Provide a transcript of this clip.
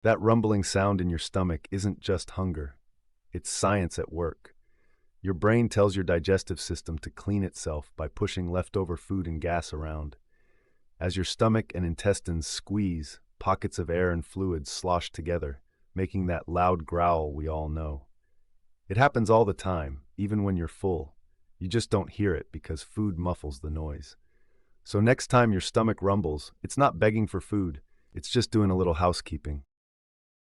That rumbling sound in your stomach isn't just hunger, it's science at work. Your brain tells your digestive system to clean itself by pushing leftover food and gas around. As your stomach and intestines squeeze, pockets of air and fluid slosh together, making that loud growl we all know. It happens all the time, even when you're full. You just don't hear it because food muffles the noise. So next time your stomach rumbles, it's not begging for food, it's just doing a little housekeeping.